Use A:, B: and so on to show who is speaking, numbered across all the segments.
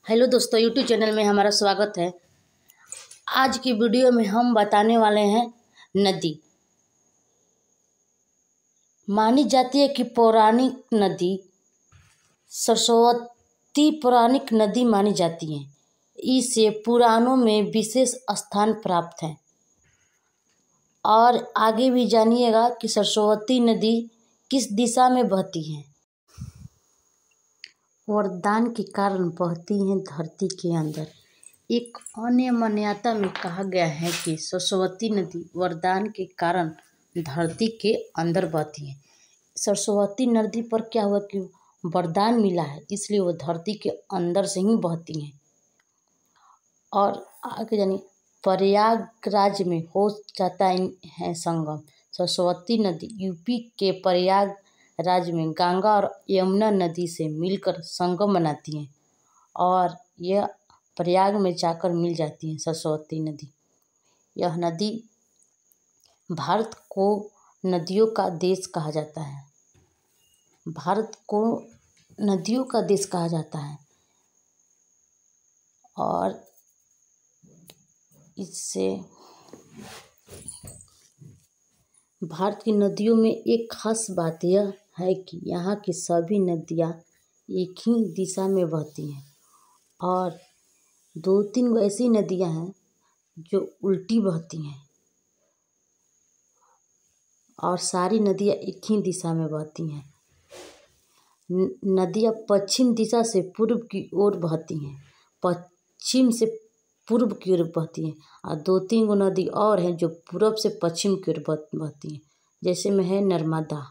A: Hello दोस्तों, YouTube channel में हमारा स्वागत है। आज की वीडियो में हम बताने वाले हैं नदी। मानी जाती है कि पौराणिक नदी सरस्वती पौराणिक नदी मानी जाती है। इसे पुराणों में विशेष स्थान प्राप्त है। और आगे भी जानिएगा कि सरस्वती नदी किस दिशा में बहती है। वरदान के कारण बहती है धरती के अंदर। एक अन्य मान्यता में कहा गया है कि सरस्वती नदी वरदान के कारण धरती के अंदर बहती है। सरस्वती नदी पर क्या हुआ कि वरदान मिला है, इसलिए वो धरती के अंदर से ही बहती हैं। और आगे जानिए, प्रयागराज में हो जाता है संगम। सरस्वती नदी यूपी के प्रयागराज में गंगा और यमुना नदी से मिलकर संगम बनाती हैं और यह प्रयाग में जाकर मिल जाती है सरस्वती नदी। यह नदी भारत को नदियों का देश कहा जाता है। भारत को नदियों का देश कहा जाता है और इससे भारत की नदियों में एक खास बात यह है कि यहाँ की सभी नदियाँ एक ही दिशा में बहती हैं और 2-3 ऐसी नदियाँ हैं जो उल्टी बहती हैं और सारी नदियाँ एक ही दिशा में बहती हैं। नदियाँ पश्चिम दिशा से पूर्व की ओर बहती हैं, पश्चिम से पूर्व की ओर बहती हैं। और 2-3 गो नदी और हैं जो पूर्व से पश्चिम की ओर बहती हैं, जैसे में है नर्मदा।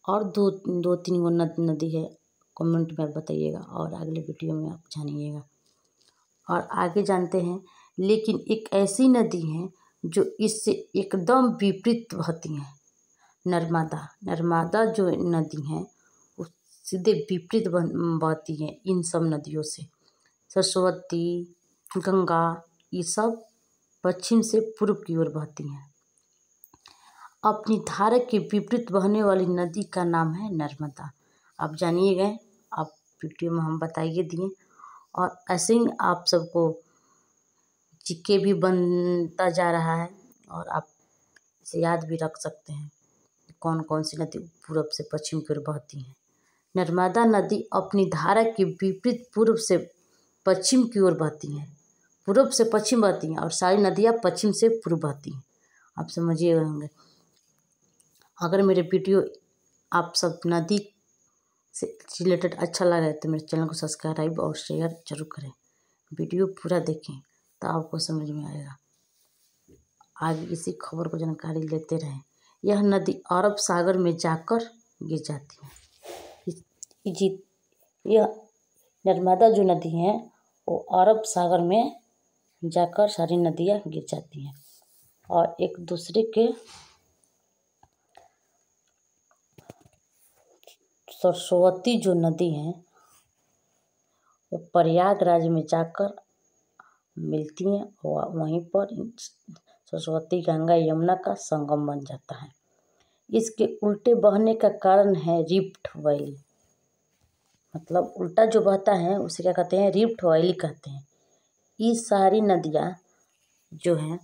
A: और दो तीन गो नदी है, कमेंट में बताइएगा और अगले वीडियो में आप जानिएगा। और आगे जानते हैं, लेकिन एक ऐसी नदी है जो इससे एकदम विपरीत बहती है। नर्मदा जो नदी है वो सीधे विपरीत बहती है इन सब नदियों से। सरस्वती, गंगा, ये सब पश्चिम से पूर्व की ओर बहती हैं। अपनी धारा के विपरीत बहने वाली नदी का नाम है नर्मदा। आप जानिए गए, आप वीडियो में हम बताइए दिए और ऐसे ही आप सबको जीके भी बनता जा रहा है और आप इसे याद भी रख सकते हैं कौन कौन सी नदी पूर्व से पश्चिम की ओर बहती हैं। नर्मदा नदी अपनी धारा के विपरीत पूर्व से पश्चिम की ओर बहती हैं, पूर्व से पश्चिम बहती हैं और सारी नदियाँ पश्चिम से पूर्व बहती हैं। आप समझिए होंगे। अगर मेरे वीडियो आप सब नदी से रिलेटेड अच्छा लगा तो मेरे चैनल को सब्सक्राइब और शेयर जरूर करें। वीडियो पूरा देखें तो आपको समझ में आएगा। आगे इसी खबर को जानकारी लेते रहें। यह नदी अरब सागर में जाकर गिर जाती है। यह नर्मदा जो नदी है वो अरब सागर में जाकर सारी नदियाँ गिर जाती हैं और एक दूसरे के सरस्वती जो नदी है वो प्रयागराज में जाकर मिलती हैं और वहीं पर सरस्वती, गंगा, यमुना का संगम बन जाता है। इसके उल्टे बहने का कारण है रिफ्ट वैली। मतलब उल्टा जो बहता है उसे क्या कहते हैं, रिफ्ट वैली कहते हैं। ये सारी नदियाँ जो हैं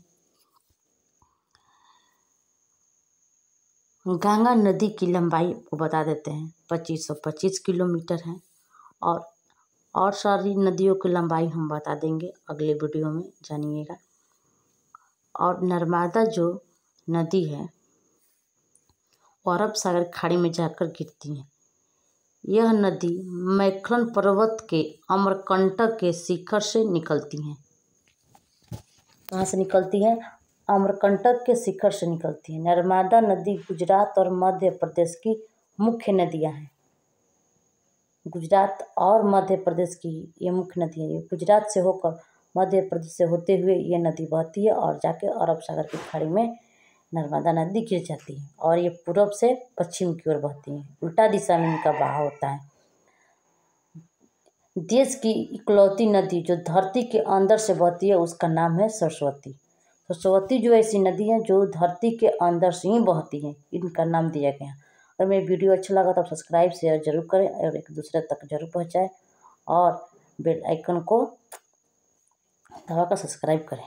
A: गंगा नदी की लंबाई को बता देते हैं 2525 किलोमीटर है और सारी नदियों की लंबाई हम बता देंगे अगले वीडियो में, जानिएगा। और नर्मदा जो नदी है अरब सागर खाड़ी में जाकर गिरती है। यह नदी मैक्लोन पर्वत के अमरकंटक के शिखर से निकलती हैं। कहाँ से निकलती है? अमरकंटक के शिखर से निकलती है। नर्मदा नदी गुजरात और मध्य प्रदेश की मुख्य नदियाँ हैं। गुजरात और मध्य प्रदेश की ये मुख्य नदियाँ, ये गुजरात से होकर मध्य प्रदेश से होते हुए ये नदी बहती है और जाके अरब सागर की खाड़ी में नर्मदा नदी गिर जाती है और ये पूर्व से पश्चिम की ओर बहती है। उल्टा दिशा में इनका बहाव होता है। देश की इकलौती नदी जो धरती के अंदर से बहती है उसका नाम है सरस्वती। सरस्वती जो ऐसी नदी है जो धरती के अंदर से ही बहती है, इनका नाम दिया गया। अगर मेरी वीडियो अच्छा लगा तो आप सब्सक्राइब शेयर जरूर करें और एक दूसरे तक जरूर पहुँचाएँ और बेल आइकन को दबाकर सब्सक्राइब करें।